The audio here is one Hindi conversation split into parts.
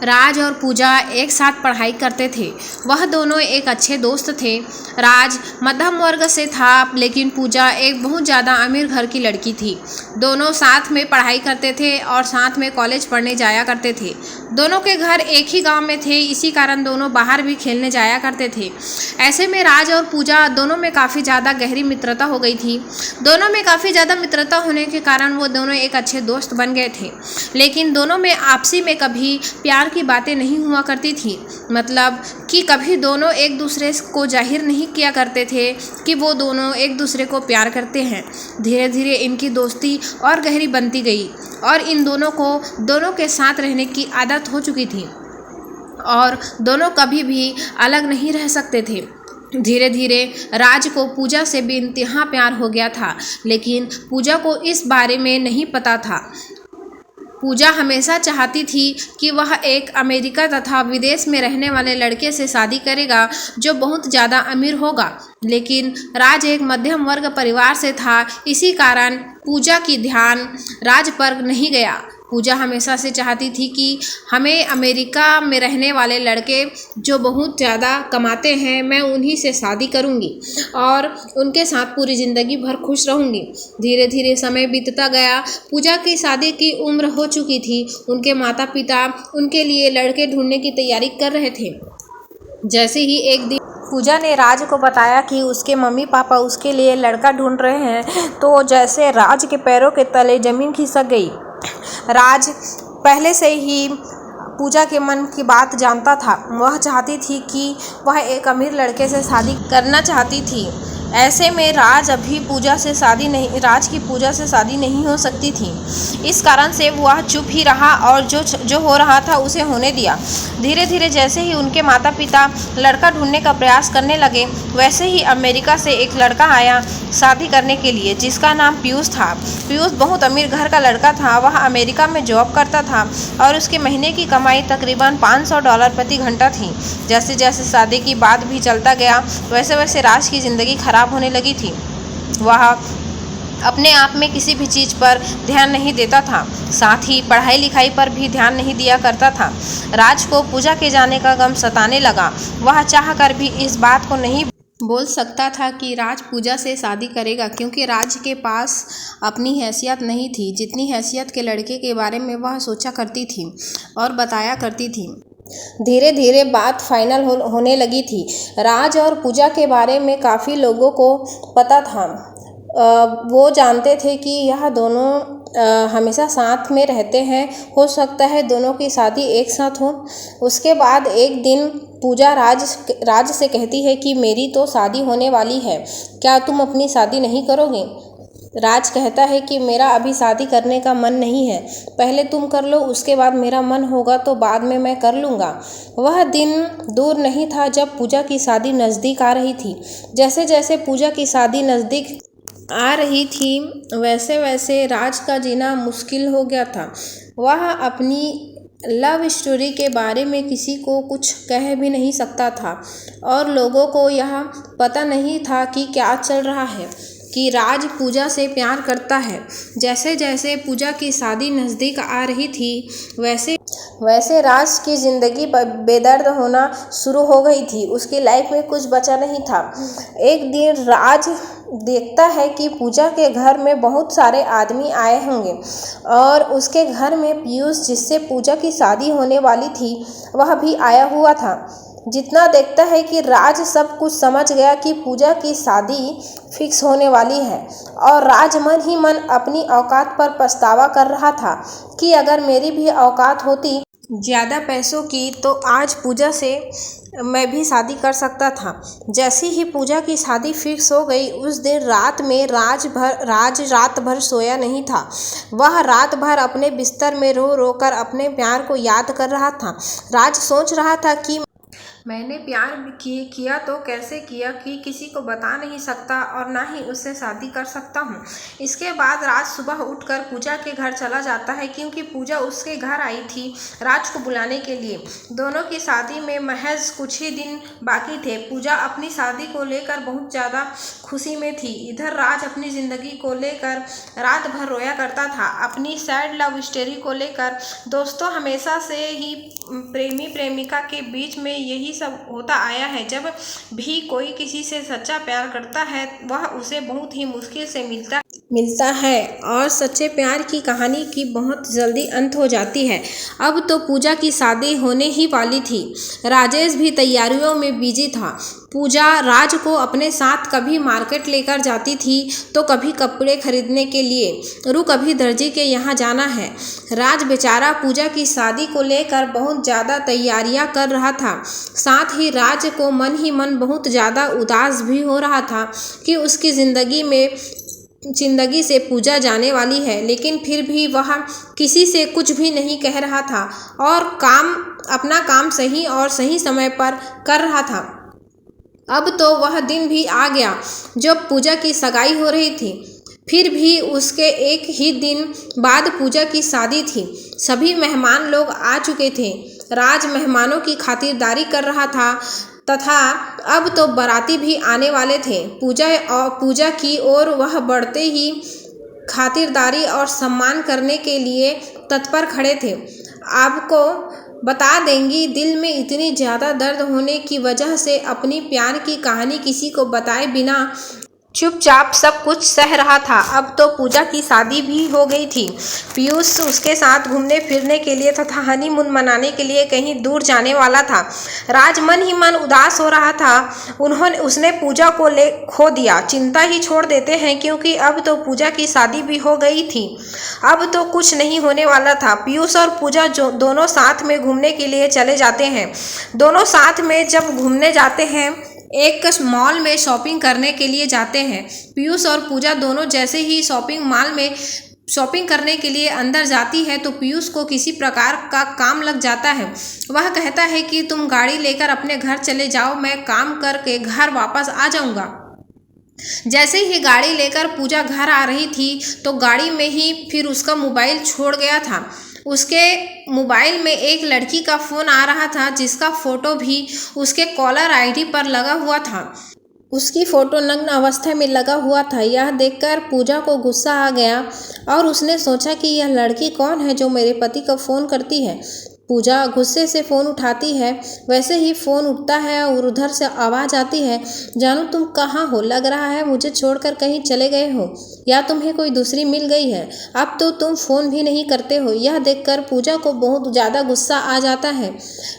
राज और पूजा एक साथ पढ़ाई करते थे। वह दोनों एक अच्छे दोस्त थे। राज मध्यम वर्ग से था, लेकिन पूजा एक बहुत ज़्यादा अमीर घर की लड़की थी। दोनों साथ में पढ़ाई करते थे और साथ में कॉलेज पढ़ने जाया करते थे। दोनों के घर एक ही गांव में थे, इसी कारण दोनों बाहर भी खेलने जाया करते थे। ऐसे में राज और पूजा दोनों में काफ़ी ज़्यादा गहरी मित्रता हो गई थी। दोनों में काफ़ी ज़्यादा मित्रता होने के कारण वो दोनों एक अच्छे दोस्त बन गए थे। लेकिन दोनों में आपसी में कभी प्यार की बातें नहीं हुआ करती थी। मतलब कि कभी दोनों एक दूसरे को जाहिर नहीं किया करते थे कि वो दोनों एक दूसरे को प्यार करते हैं। धीरे धीरे इनकी दोस्ती और गहरी बनती गई और इन दोनों को दोनों के साथ रहने की आदत हो चुकी थी और दोनों कभी भी अलग नहीं रह सकते थे। धीरे धीरे राज को पूजा से बेइंतहा प्यार हो गया था, लेकिन पूजा को इस बारे में नहीं पता था। पूजा हमेशा चाहती थी कि वह एक अमेरिका तथा विदेश में रहने वाले लड़के से शादी करेगा जो बहुत ज़्यादा अमीर होगा, लेकिन राज एक मध्यम वर्ग परिवार से था। इसी कारण पूजा की ध्यान राज पर नहीं गया। पूजा हमेशा से चाहती थी कि हमें अमेरिका में रहने वाले लड़के जो बहुत ज़्यादा कमाते हैं, मैं उन्हीं से शादी करूंगी और उनके साथ पूरी ज़िंदगी भर खुश रहूंगी। धीरे धीरे समय बीतता गया। पूजा की शादी की उम्र हो चुकी थी। उनके माता पिता उनके लिए लड़के ढूंढने की तैयारी कर रहे थे। जैसे ही एक दिन पूजा ने राज को बताया कि उसके मम्मी पापा उसके लिए लड़का ढूंढ रहे हैं, तो जैसे राज के पैरों के तले ज़मीन खिसक गई। राज पहले से ही पूजा के मन की बात जानता था। वह चाहती थी कि वह एक अमीर लड़के से शादी करना चाहती थी। ऐसे में राज की पूजा से शादी नहीं हो सकती थी। इस कारण से वह चुप ही रहा और जो हो रहा था उसे होने दिया। धीरे धीरे जैसे ही उनके माता पिता लड़का ढूंढने का प्रयास करने लगे, वैसे ही अमेरिका से एक लड़का आया शादी करने के लिए, जिसका नाम पीयूष था। पीयूष बहुत अमीर घर का लड़का था। वह अमेरिका में जॉब करता था और उसके महीने की कमाई तकरीबन $500 प्रति घंटा थी। जैसे जैसे शादी की बात भी चलता गया, वैसे वैसे राज की ज़िंदगी खराब होने लगी थी। वह अपने आप में किसी भी चीज़ पर ध्यान नहीं देता था, साथ ही पढ़ाई लिखाई पर भी ध्यान नहीं दिया करता था। राज को पूजा के जाने का गम सताने लगा। वह चाहकर भी इस बात को नहीं बोल सकता था कि राज पूजा से शादी करेगा, क्योंकि राज के पास अपनी हैसियत नहीं थी, जितनी हैसियत के लड़के के बारे में वह सोचा करती थी और बताया करती थी। धीरे धीरे बात फाइनल होने लगी थी। राज और पूजा के बारे में काफ़ी लोगों को पता था। वो जानते थे कि यह दोनों हमेशा साथ में रहते हैं। हो सकता है दोनों की शादी एक साथ हो। उसके बाद एक दिन पूजा राज से कहती है कि मेरी तो शादी होने वाली है, क्या तुम अपनी शादी नहीं करोगे? राज कहता है कि मेरा अभी शादी करने का मन नहीं है, पहले तुम कर लो, उसके बाद मेरा मन होगा तो बाद में मैं कर लूँगा। वह दिन दूर नहीं था जब पूजा की शादी नज़दीक आ रही थी। जैसे जैसे पूजा की शादी नज़दीक आ रही थी, वैसे वैसे राज का जीना मुश्किल हो गया था। वह अपनी लव स्टोरी के बारे में किसी को कुछ कह भी नहीं सकता था और लोगों को यह पता नहीं था कि क्या चल रहा है, कि राज पूजा से प्यार करता है। जैसे जैसे पूजा की शादी नज़दीक आ रही थी, वैसे राज की ज़िंदगी बेदर्द होना शुरू हो गई थी। उसकी लाइफ में कुछ बचा नहीं था। एक दिन राज देखता है कि पूजा के घर में बहुत सारे आदमी आए होंगे और उसके घर में पीयूष, जिससे पूजा की शादी होने वाली थी, वह भी आया हुआ था। जितना देखता है कि राज सब कुछ समझ गया कि पूजा की शादी फिक्स होने वाली है और राज मन ही मन अपनी औकात पर पछतावा कर रहा था कि अगर मेरी भी औकात होती ज़्यादा पैसों की तो आज पूजा से मैं भी शादी कर सकता था। जैसे ही पूजा की शादी फिक्स हो गई, उस दिन रात में राज रात भर सोया नहीं था। वह रात भर अपने बिस्तर में रो रो कर अपने प्यार को याद कर रहा था। राज सोच रहा था कि मैंने प्यार किया तो कैसे किया कि किसी को बता नहीं सकता और ना ही उससे शादी कर सकता हूँ। इसके बाद राज सुबह उठकर पूजा के घर चला जाता है क्योंकि पूजा उसके घर आई थी राज को बुलाने के लिए। दोनों की शादी में महज कुछ ही दिन बाकी थे। पूजा अपनी शादी को लेकर बहुत ज़्यादा खुशी में थी। इधर राज अपनी ज़िंदगी को लेकर रात भर रोया करता था, अपनी सैड लव स्टोरी को लेकर। दोस्तों, हमेशा से ही प्रेमी प्रेमिका के बीच में यही सब होता आया है। जब भी कोई किसी से सच्चा प्यार करता है वह उसे बहुत ही मुश्किल से मिलता है और सच्चे प्यार की कहानी की बहुत जल्दी अंत हो जाती है। अब तो पूजा की शादी होने ही वाली थी। राजेश भी तैयारियों में बिजी था। पूजा राज को अपने साथ कभी मार्केट लेकर जाती थी तो कभी कपड़े खरीदने के लिए, रुक अभी दर्जी के यहाँ जाना है। राज बेचारा पूजा की शादी को लेकर बहुत ज़्यादा तैयारियां कर रहा था। साथ ही राज को मन ही मन बहुत ज़्यादा उदास भी हो रहा था कि उसकी जिंदगी से पूजा जाने वाली है, लेकिन फिर भी वह किसी से कुछ भी नहीं कह रहा था और अपना काम सही और सही समय पर कर रहा था। अब तो वह दिन भी आ गया जब पूजा की सगाई हो रही थी। फिर भी उसके एक ही दिन बाद पूजा की शादी थी। सभी मेहमान लोग आ चुके थे। राज मेहमानों की खातिरदारी कर रहा था तथा अब तो बाराती भी आने वाले थे। पूजा की ओर वह बढ़ते ही खातिरदारी और सम्मान करने के लिए तत्पर खड़े थे। आपको बता देंगी, दिल में इतनी ज़्यादा दर्द होने की वजह से अपनी प्यार की कहानी किसी को बताए बिना चुपचाप सब कुछ सह रहा था। अब तो पूजा की शादी भी हो गई थी। पीयूष उसके साथ घूमने फिरने के लिए तथा हनीमून मनाने के लिए कहीं दूर जाने वाला था। राज मन ही मन उदास हो रहा था। उसने पूजा को खो दिया। चिंता ही छोड़ देते हैं क्योंकि अब तो पूजा की शादी भी हो गई थी। अब तो कुछ नहीं होने वाला था। पीयूष और पूजा दोनों साथ में घूमने के लिए चले जाते हैं। दोनों साथ में जब घूमने जाते हैं, एक मॉल में शॉपिंग करने के लिए जाते हैं। पीयूष और पूजा दोनों जैसे ही शॉपिंग मॉल में शॉपिंग करने के लिए अंदर जाती है तो पीयूष को किसी प्रकार का काम लग जाता है। वह कहता है कि तुम गाड़ी लेकर अपने घर चले जाओ, मैं काम करके घर वापस आ जाऊंगा। जैसे ही गाड़ी लेकर पूजा घर आ रही थी तो गाड़ी में ही फिर उसका मोबाइल छोड़ गया था। उसके मोबाइल में एक लड़की का फ़ोन आ रहा था जिसका फ़ोटो भी उसके कॉलर आईडी पर लगा हुआ था। उसकी फ़ोटो नग्न अवस्था में लगा हुआ था। यह देखकर पूजा को गुस्सा आ गया और उसने सोचा कि यह लड़की कौन है जो मेरे पति को फ़ोन करती है। पूजा गुस्से से फ़ोन उठाती है। वैसे ही फ़ोन उठता है और उधर से आवाज़ आती है, जानू तुम कहाँ हो? लग रहा है मुझे छोड़कर कहीं चले गए हो या तुम्हें कोई दूसरी मिल गई है। अब तो तुम फ़ोन भी नहीं करते हो। यह देखकर पूजा को बहुत ज़्यादा गुस्सा आ जाता है।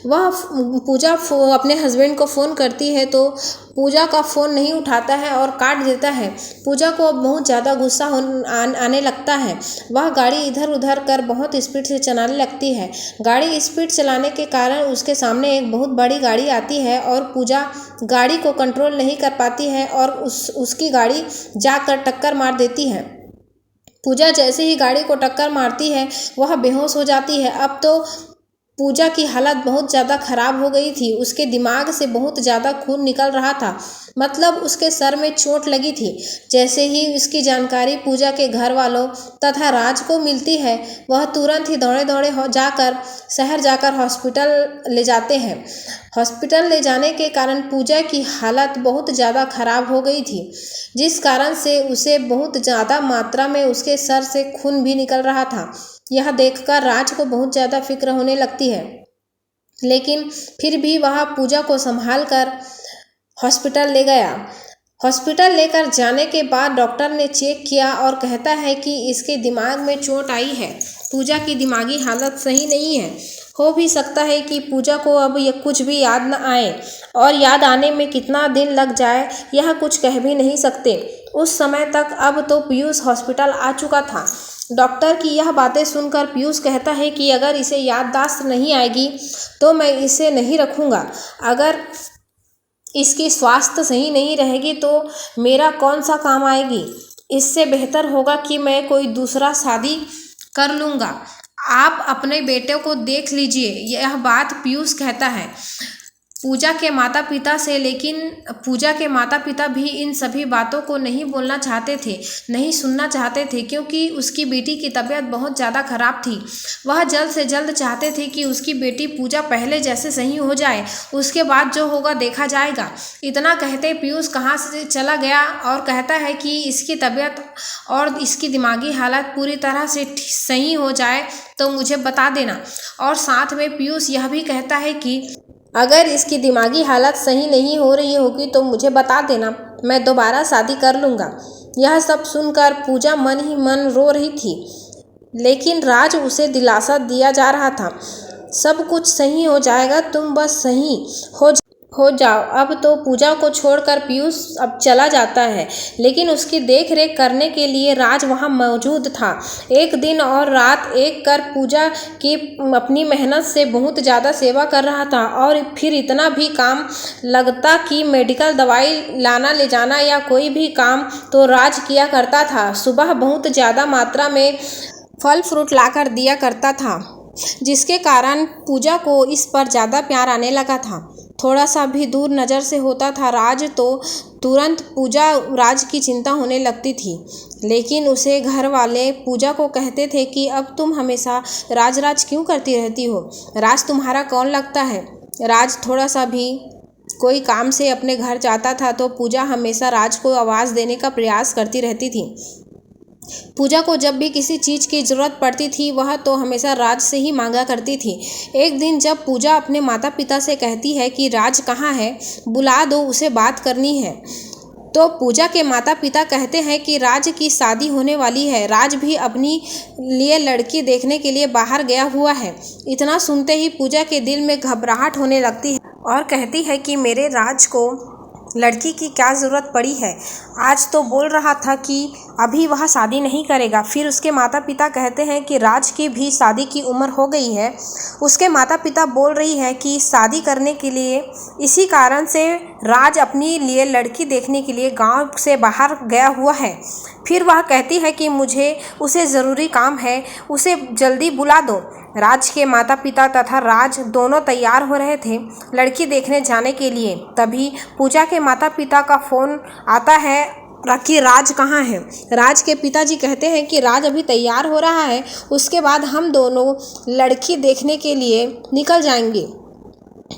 वह पूजा अपने हस्बैंड को फ़ोन करती है तो पूजा का फ़ोन नहीं उठाता है और काट देता है। पूजा को अब बहुत ज़्यादा गुस्सा आने लगता है। वह गाड़ी इधर उधर कर बहुत स्पीड से चलाने लगती है। गाड़ी स्पीड चलाने के कारण उसके सामने एक बहुत बड़ी गाड़ी आती है और पूजा गाड़ी को कंट्रोल नहीं कर पाती है और उसकी गाड़ी जाकर टक्कर मार देती है। पूजा जैसे ही गाड़ी को टक्कर मारती है वह बेहोश हो जाती है। अब तो पूजा की हालत बहुत ज़्यादा खराब हो गई थी। उसके दिमाग से बहुत ज़्यादा खून निकल रहा था, मतलब उसके सर में चोट लगी थी। जैसे ही इसकी जानकारी पूजा के घर वालों तथा राज को मिलती है, वह तुरंत ही दौड़े दौड़े शहर जाकर हॉस्पिटल ले जाते हैं। हॉस्पिटल ले जाने के कारण पूजा की हालत बहुत ज़्यादा खराब हो गई थी, जिस कारण से उसे बहुत ज़्यादा मात्रा में उसके सर से खून भी निकल रहा था। यह देखकर राज को बहुत ज़्यादा फिक्र होने लगती है, लेकिन फिर भी वह पूजा को संभाल कर हॉस्पिटल ले गया। हॉस्पिटल लेकर जाने के बाद डॉक्टर ने चेक किया और कहता है कि इसके दिमाग में चोट आई है। पूजा की दिमागी हालत सही नहीं है। हो भी सकता है कि पूजा को अब ये कुछ भी याद न आए और याद आने में कितना दिन लग जाए यह कुछ कह भी नहीं सकते। उस समय तक अब तो पीयूष हॉस्पिटल आ चुका था। डॉक्टर की यह बातें सुनकर पीयूष कहता है कि अगर इसे याददाश्त नहीं आएगी तो मैं इसे नहीं रखूँगा। अगर इसकी स्वास्थ्य सही नहीं रहेगी तो मेरा कौन सा काम आएगी। इससे बेहतर होगा कि मैं कोई दूसरा शादी कर लूँगा। आप अपने बेटे को देख लीजिए। यह बात पीयूष कहता है। पूजा के माता पिता से, लेकिन पूजा के माता पिता भी इन सभी बातों को नहीं बोलना चाहते थे, नहीं सुनना चाहते थे, क्योंकि उसकी बेटी की तबीयत बहुत ज़्यादा खराब थी। वह जल्द से जल्द चाहते थे कि उसकी बेटी पूजा पहले जैसे सही हो जाए, उसके बाद जो होगा देखा जाएगा। इतना कहते पीयूष कहाँ से चला गया और कहता है कि इसकी तबीयत और इसकी दिमागी हालत पूरी तरह से सही हो जाए तो मुझे बता देना। और साथ में पीयूष यह भी कहता है कि अगर इसकी दिमागी हालत सही नहीं हो रही होगी तो मुझे बता देना, मैं दोबारा शादी कर लूँगा। यह सब सुनकर पूजा मन ही मन रो रही थी, लेकिन राज उसे दिलासा दिया जा रहा था, सब कुछ सही हो जाएगा, तुम बस सही हो जाओ। अब तो पूजा को छोड़कर पीयूष अब चला जाता है, लेकिन उसकी देख रेख करने के लिए राज वहाँ मौजूद था। एक दिन और रात एक कर पूजा की अपनी मेहनत से बहुत ज़्यादा सेवा कर रहा था। और फिर इतना भी काम लगता कि मेडिकल दवाई लाना ले जाना या कोई भी काम तो राज किया करता था। सुबह बहुत ज़्यादा मात्रा में फल फ्रूट लाकर दिया करता था, जिसके कारण पूजा को इस पर ज़्यादा प्यार आने लगा था। थोड़ा सा भी दूर नज़र से होता था राज तो तुरंत पूजा राज की चिंता होने लगती थी। लेकिन उसे घर वाले पूजा को कहते थे कि अब तुम हमेशा राज राज क्यों करती रहती हो, राज तुम्हारा कौन लगता है। राज थोड़ा सा भी कोई काम से अपने घर जाता था तो पूजा हमेशा राज को आवाज़ देने का प्रयास करती रहती थी। पूजा को जब भी किसी चीज़ की ज़रूरत पड़ती थी वह तो हमेशा राज से ही मांगा करती थी। एक दिन जब पूजा अपने माता पिता से कहती है कि राज कहाँ है, बुला दो, उसे बात करनी है, तो पूजा के माता पिता कहते हैं कि राज की शादी होने वाली है, राज भी अपनी लिए लड़की देखने के लिए बाहर गया हुआ है। इतना सुनते ही पूजा के दिल में घबराहट होने लगती है और कहती है कि मेरे राज को लड़की की क्या ज़रूरत पड़ी है, आज तो बोल रहा था कि अभी वह शादी नहीं करेगा। फिर उसके माता पिता कहते हैं कि राज की भी शादी की उम्र हो गई है। उसके माता पिता बोल रही है कि शादी करने के लिए इसी कारण से राज अपनी लिए लड़की देखने के लिए गांव से बाहर गया हुआ है। फिर वह कहती है कि मुझे उसे ज़रूरी काम है, उसे जल्दी बुला दो। राज के माता पिता तथा राज दोनों तैयार हो रहे थे लड़की देखने जाने के लिए। तभी पूजा के माता पिता का फ़ोन आता है कि राज कहाँ है। राज के पिताजी कहते हैं कि राज अभी तैयार हो रहा है, उसके बाद हम दोनों लड़की देखने के लिए निकल जाएंगे।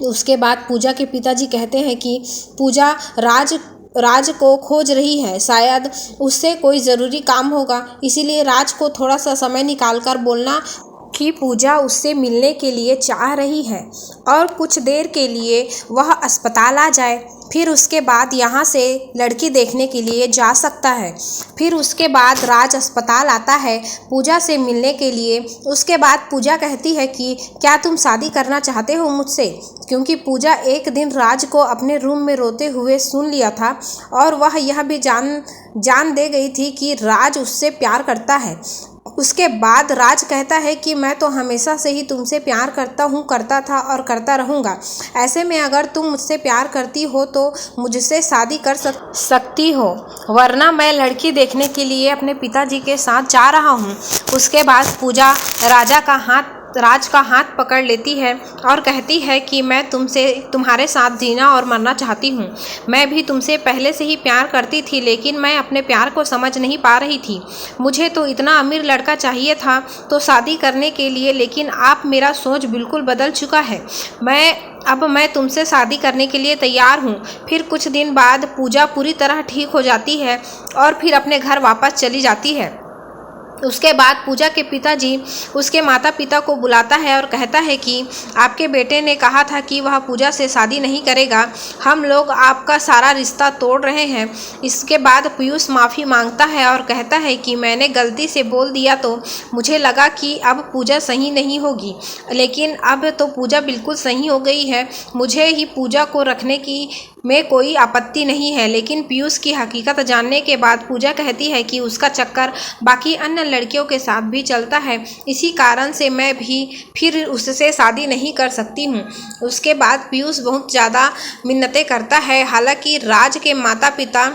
उसके बाद पूजा के पिताजी कहते हैं कि पूजा राज को खोज रही है, शायद उससे कोई ज़रूरी काम होगा, इसीलिए राज को थोड़ा सा समय निकाल कर बोलना कि पूजा उससे मिलने के लिए चाह रही है और कुछ देर के लिए वह अस्पताल आ जाए, फिर उसके बाद यहाँ से लड़की देखने के लिए जा सकता है। फिर उसके बाद राज अस्पताल आता है पूजा से मिलने के लिए। उसके बाद पूजा कहती है कि क्या तुम शादी करना चाहते हो मुझसे, क्योंकि पूजा एक दिन राज को अपने रूम में रोते हुए सुन लिया था और वह यह भी जान दे गई थी कि राज उससे प्यार करता है। उसके बाद राज कहता है कि मैं तो हमेशा से ही तुमसे प्यार करता हूँ, करता था और करता रहूँगा। ऐसे में अगर तुम मुझसे प्यार करती हो तो मुझसे शादी कर सकती हो, वरना मैं लड़की देखने के लिए अपने पिताजी के साथ जा रहा हूँ। उसके बाद पूजा राज का हाथ पकड़ लेती है और कहती है कि मैं तुम्हारे साथ जीना और मरना चाहती हूँ। मैं भी तुमसे पहले से ही प्यार करती थी, लेकिन मैं अपने प्यार को समझ नहीं पा रही थी। मुझे तो इतना अमीर लड़का चाहिए था तो शादी करने के लिए, लेकिन आप मेरा सोच बिल्कुल बदल चुका है। अब मैं तुमसे शादी करने के लिए तैयार हूँ। फिर कुछ दिन बाद पूजा पूरी तरह ठीक हो जाती है और फिर अपने घर वापस चली जाती है। उसके बाद पूजा के पिताजी उसके माता पिता को बुलाता है और कहता है कि आपके बेटे ने कहा था कि वह पूजा से शादी नहीं करेगा, हम लोग आपका सारा रिश्ता तोड़ रहे हैं। इसके बाद पीयूष माफ़ी मांगता है और कहता है कि मैंने गलती से बोल दिया, तो मुझे लगा कि अब पूजा सही नहीं होगी, लेकिन अब तो पूजा बिल्कुल सही हो गई है। मुझे ही पूजा को रखने की में कोई आपत्ति नहीं है। लेकिन पीयूष की हकीकत जानने के बाद पूजा कहती है कि उसका चक्कर बाकी अन्य लड़कियों के साथ भी चलता है, इसी कारण से मैं भी फिर उससे शादी नहीं कर सकती हूँ। उसके बाद पीयूष बहुत ज़्यादा मिन्नतें करता है, हालांकि राज के माता पिता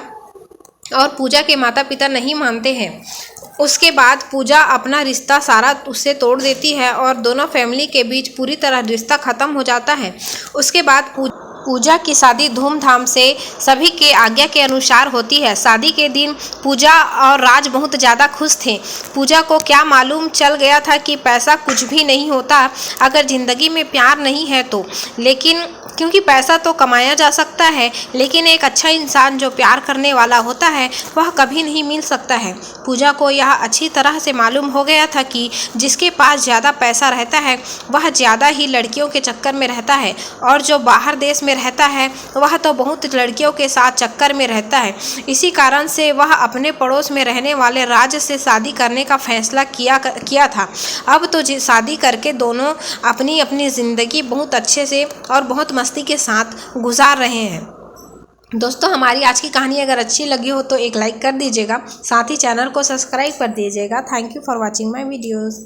और पूजा के माता पिता नहीं मानते हैं। उसके बाद पूजा अपना रिश्ता सारा उससे तोड़ देती है और दोनों फैमिली के बीच पूरी तरह रिश्ता ख़त्म हो जाता है। उसके बाद पूजा की शादी धूमधाम से सभी के आज्ञा के अनुसार होती है। शादी के दिन पूजा और राज बहुत ज़्यादा खुश थे। पूजा को क्या मालूम चल गया था कि पैसा कुछ भी नहीं होता अगर ज़िंदगी में प्यार नहीं है तो, लेकिन क्योंकि पैसा तो कमाया जा सकता है, लेकिन एक अच्छा इंसान जो प्यार करने वाला होता है वह कभी नहीं मिल सकता है। पूजा को यह अच्छी तरह से मालूम हो गया था कि जिसके पास ज़्यादा पैसा रहता है वह ज़्यादा ही लड़कियों के चक्कर में रहता है, और जो बाहर देश में रहता है वह तो बहुत लड़कियों के साथ चक्कर में रहता है। इसी कारण से वह अपने पड़ोस में रहने वाले राज से शादी करने का फैसला किया था। अब तो शादी करके दोनों अपनी अपनी ज़िंदगी बहुत अच्छे से और बहुत मस्ती के साथ गुजार रहे हैं। दोस्तों, हमारी आज की कहानी अगर अच्छी लगी हो तो एक लाइक कर दीजिएगा, साथ ही चैनल को सब्सक्राइब कर दीजिएगा। Thank you for watching my videos.